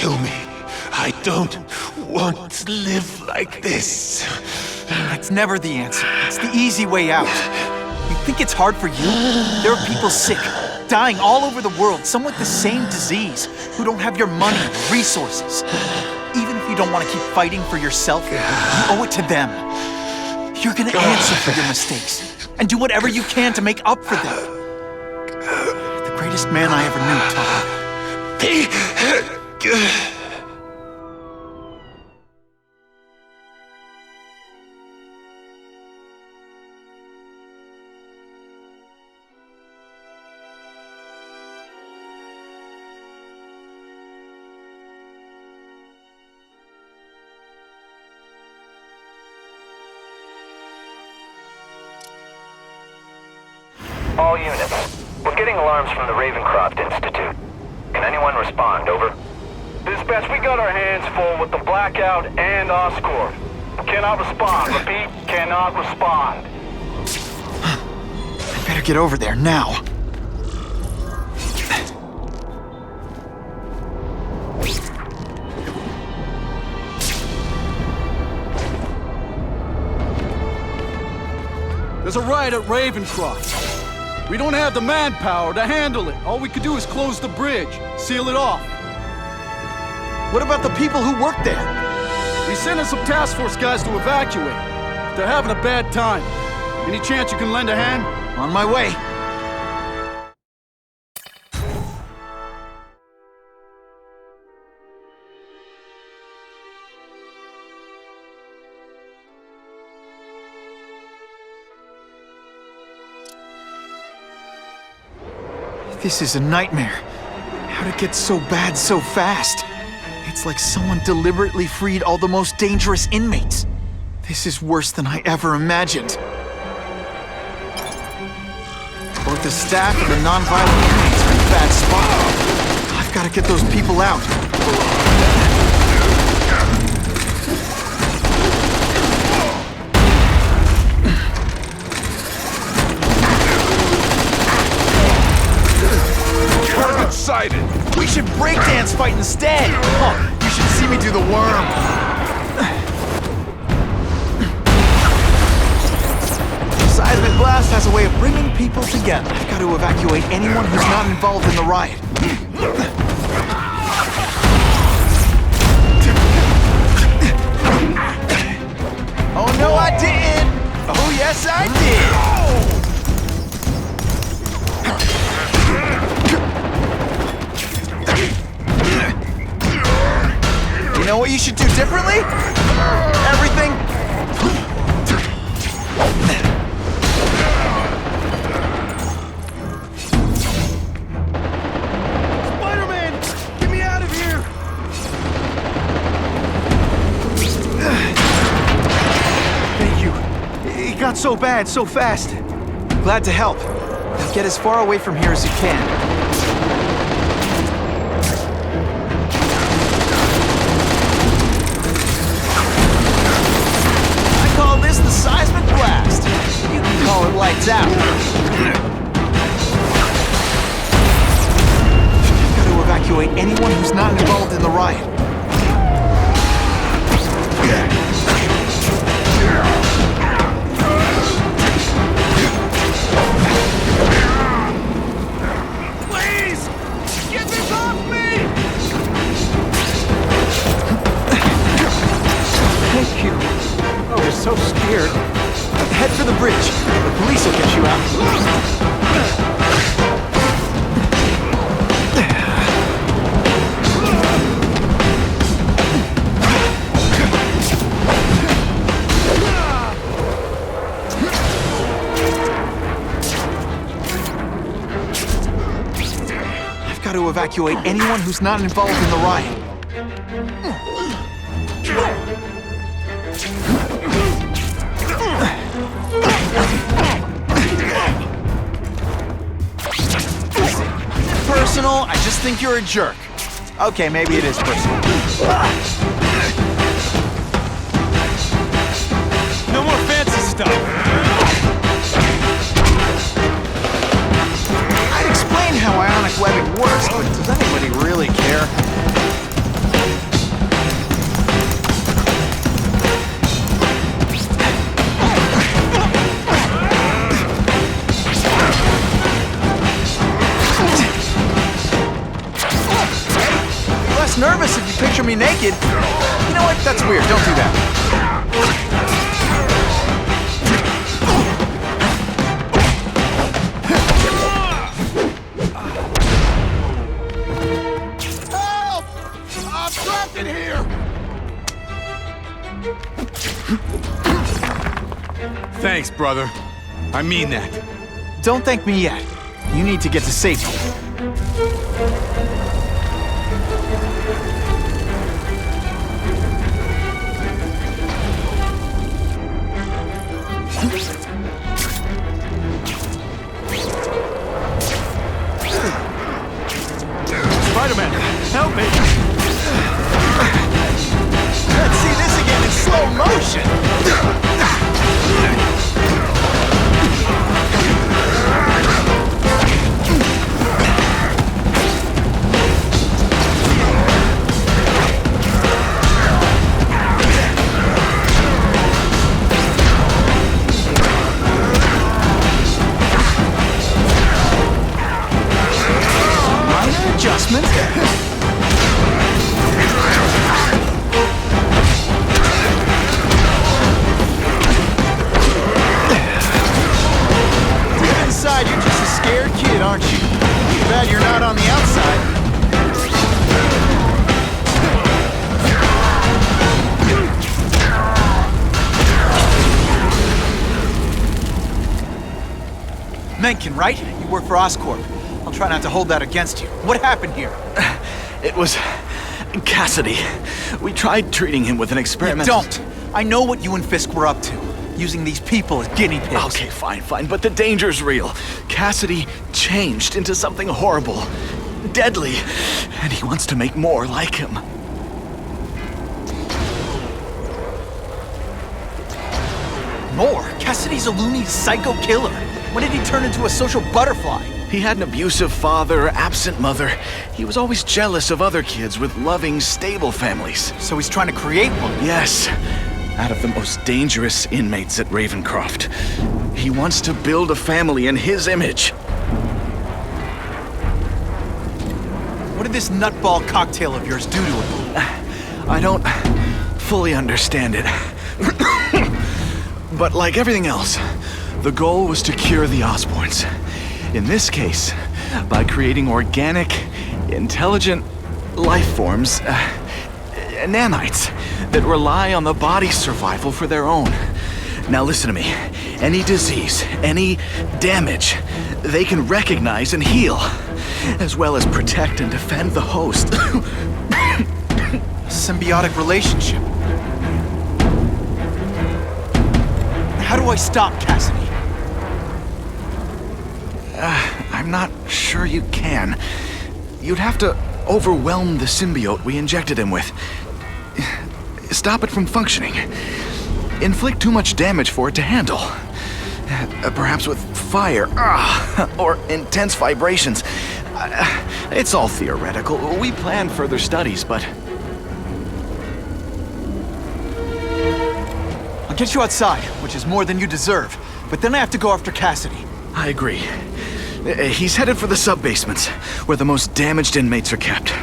kill me. I don't want to live like this. That's never the answer. It's the easy way out. You think it's hard for you? There are people sick, dying all over the world, some with the same disease, who don't have your money or resources. Even if you don't want to keep fighting for yourself, you owe it to them. You're gonna answer for your mistakes, and do whatever you can to make up for them. The greatest man I ever knew, Todd. All units. We're getting alarms from the Ravencroft Institute. Can anyone respond? Over. Dispatch, we got our hands full with the Blackout and Oscorp. Cannot respond. Repeat, cannot respond. I better get over there now. There's a riot at Ravencroft. We don't have the manpower to handle it. All we could do is close the bridge, seal it off. What about the people who work there? We sent in some task force guys to evacuate. They're having a bad time. Any chance you can lend a hand? On my way. This is a nightmare. How'd it get so bad so fast? It's like someone deliberately freed all the most dangerous inmates. This is worse than I ever imagined. Both the staff and the non-violent inmates are in a bad spot. I've got to get those people out. We should breakdance fight instead! Oh, you should see me do the worm! Seismic Blast has a way of bringing people together. I've got to evacuate anyone who's not involved in the riot. Oh no, I didn't! Oh yes, I did! You know what you should do differently? Everything. Spider-Man! Get me out of here! Thank you. It got so bad, so fast. Glad to help. Now get as far away from here as you can. The Seismic Blast. You can call it lights out. Got to evacuate anyone who's not involved in the riot. Please! Get this off me! Thank you. Oh, they're so scared. Head for the bridge. The police will get you out. I've got to evacuate anyone who's not involved in the riot. Personal, I just think you're a jerk. Okay, maybe it is personal. No more fancy stuff! I'd explain how ionic webbing works, but does anybody really care? less nervous if you picture me naked. You know what? That's weird. Don't do that. Help! I'm trapped in here! Thanks, brother. I mean that. Don't thank me yet. You need to get to safety. Spider-Man, help me! Let's see this again in slow motion. Minor adjustment. Deep inside, you're just a scared kid, aren't you? Too bad you're not on the outside. Mencken, right? You work for Oscorp. I'll try not to hold that against you. What happened here? It was Cassidy. We tried treating him with an experiment. Don't! I know what you and Fisk were up to. Using these people as guinea pigs. Okay, fine, but the danger's real. Cassidy changed into something horrible, deadly, and he wants to make more like him. More? Cassidy's a loony psycho killer. When did he turn into a social butterfly? He had an abusive father, absent mother. He was always jealous of other kids with loving, stable families. So he's trying to create one. Yes, out of the most dangerous inmates at Ravencroft. He wants to build a family in his image. What did this nutball cocktail of yours do to him? I don't fully understand it. But like everything else, the goal was to cure the Osborns. In this case, by creating organic, intelligent life forms, nanites, that rely on the body's survival for their own. Now listen to me. Any disease, any damage, they can recognize and heal, as well as protect and defend the host. Symbiotic relationship. How do I stop Cassidy? I'm not sure you can. You'd have to overwhelm the symbiote we injected him with. Stop it from functioning. Inflict too much damage for it to handle. Perhaps with fire, or intense vibrations. It's all theoretical. We plan further studies, but... I'll get you outside, which is more than you deserve. But then I have to go after Cassidy. I agree. He's headed for the sub-basements, where the most damaged inmates are kept.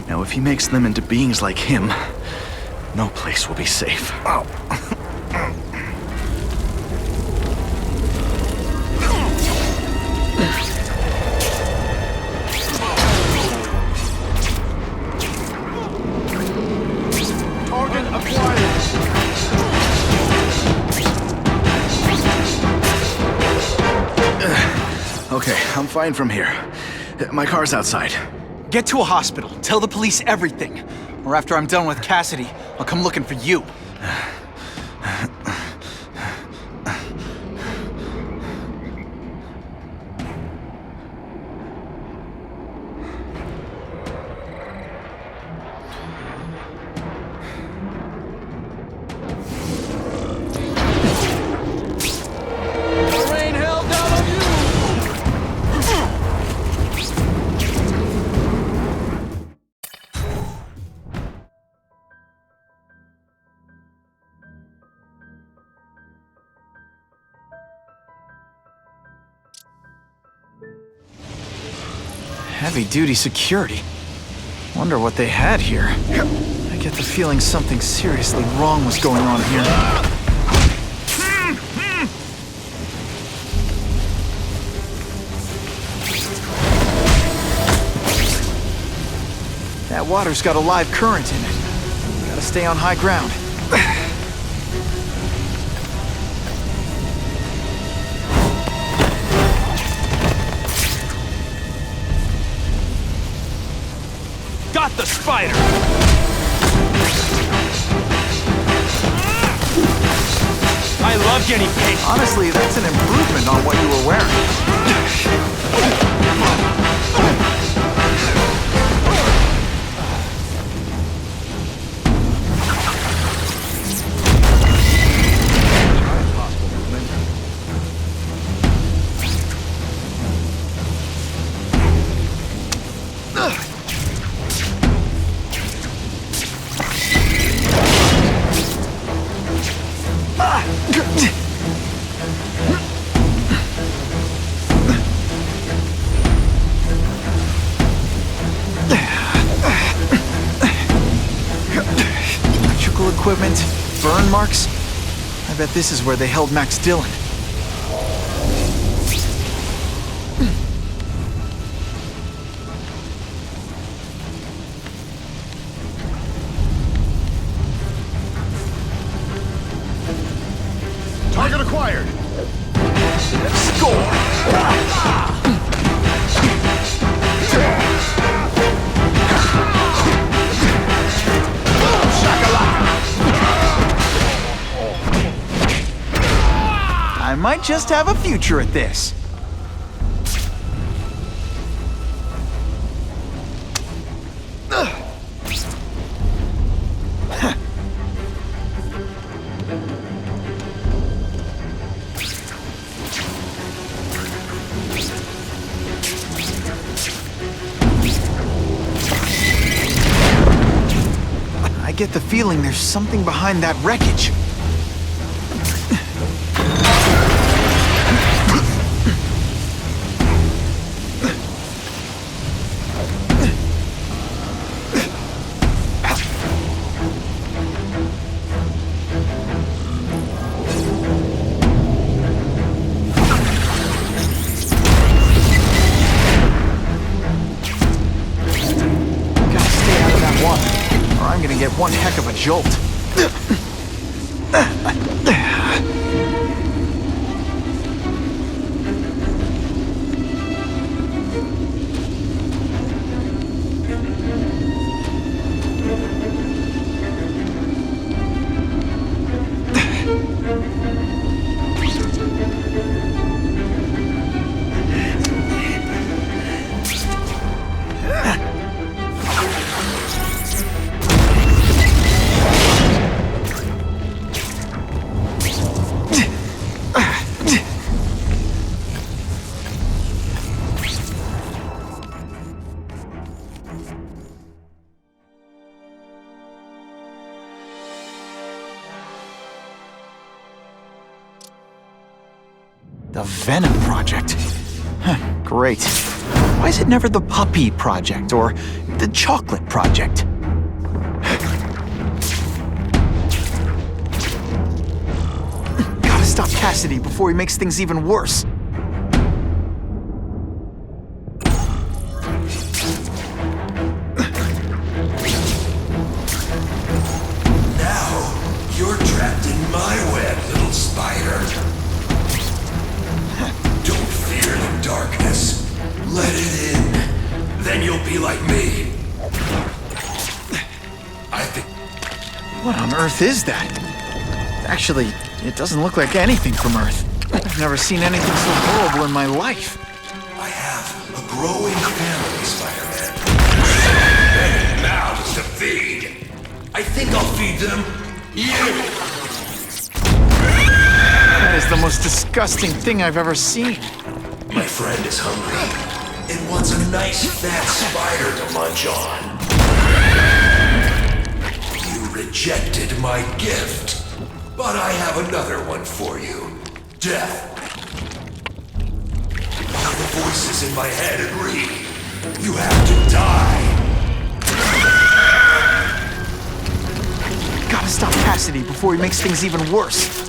Now, if he makes them into beings like him, no place will be safe. Oh. Target acquired. Okay, I'm fine from here. My car's outside. Get to a hospital. Tell the police everything. Or after I'm done with Cassidy, I'll come looking for you. Rain hell down on you! Heavy-duty security. Wonder what they had here. I get the feeling something seriously wrong was going on here. That water's got a live current in it. Gotta stay on high ground. Got the spider! I love getting paid. Honestly, that's an improvement on what you were wearing. Electrical equipment, burn marks. I bet this is where they held Max Dillon. Target acquired. Score! I might just have a future at this. I get the feeling there's something behind that wreckage. Gotta stay out of that water, or I'm gonna get one heck of a jolt. The Venom Project. Huh, great. Why is it never the Puppy Project or the Chocolate Project? Gotta stop Cassidy before he makes things even worse. Now, you're trapped in my web, little spider. Don't fear the darkness. Let it in. Then you'll be like me. I think... What on earth is that? Actually, it doesn't look like anything from Earth. I've never seen anything so horrible in my life. I have a growing family, Spider-Man. Many mouths to feed. I think I'll feed them you. That is the most disgusting thing I've ever seen. My friend is hungry and wants a nice fat spider to munch on. You rejected my gift, but I have another one for you. Death. The voices in my head agree. You have to die. Stop Cassidy before he makes things even worse.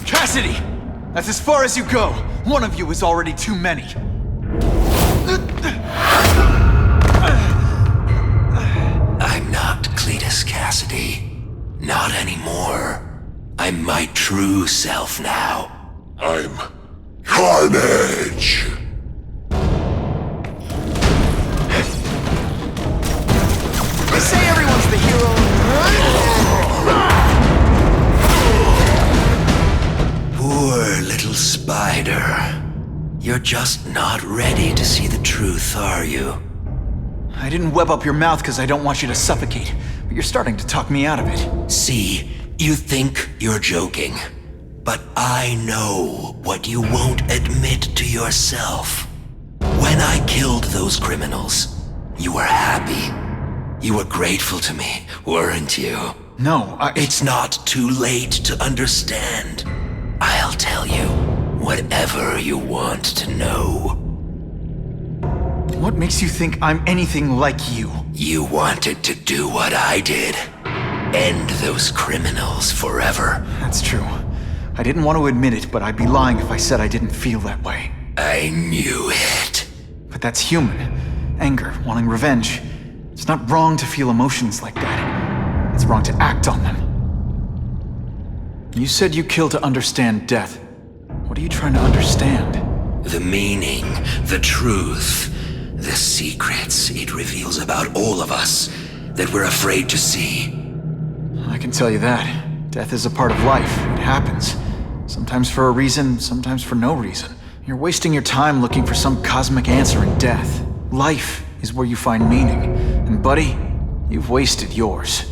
Cassidy! That's as far as you go. One of you is already too many. I'm not Cletus Cassidy. Not anymore. I'm my true self now. I'm Carnage! They say everyone's the hero. Poor little spider. You're just not ready to see the truth, are you? I didn't web up your mouth because I don't want you to suffocate, but you're starting to talk me out of it. See, you think you're joking, but I know what you won't admit to yourself. When I killed those criminals, you were happy. You were grateful to me, weren't you? No, It's not too late to understand. I'll tell you whatever you want to know. What makes you think I'm anything like you? You wanted to do what I did. End those criminals forever. That's true. I didn't want to admit it, but I'd be lying if I said I didn't feel that way. I knew it. But that's human. Anger, wanting revenge. It's not wrong to feel emotions like that. It's wrong to act on them. You said you kill to understand death. What are you trying to understand? The meaning, the truth, the secrets it reveals about all of us that we're afraid to see. I can tell you that. Death is a part of life. It happens. Sometimes for a reason, sometimes for no reason. You're wasting your time looking for some cosmic answer in death. Life is where you find meaning. And buddy, you've wasted yours.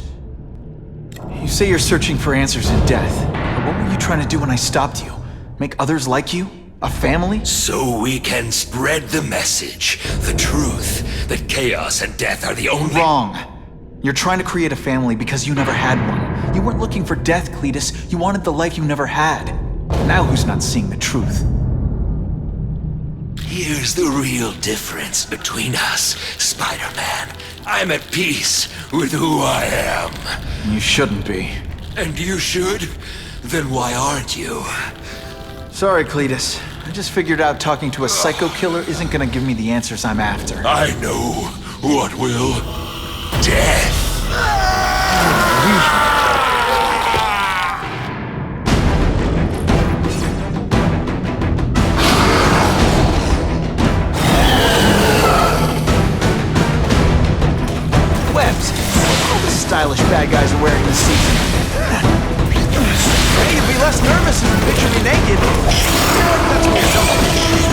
You say you're searching for answers in death. But what were you trying to do when I stopped you? Make others like you? A family? So we can spread the message, the truth, that chaos and death are the only— Wrong. You're trying to create a family because you never had one. You weren't looking for death, Cletus. You wanted the life you never had. Now who's not seeing the truth? Here's the real difference between us, Spider-Man. I'm at peace with who I am. You shouldn't be. And you should? Then why aren't you? Sorry, Cletus. I just figured out talking to a psycho killer isn't gonna give me the answers I'm after. I know what will. Death. Webs. All the stylish bad guys are wearing this season. Hey, you'd be less nervous if you pictured me naked. That's what you're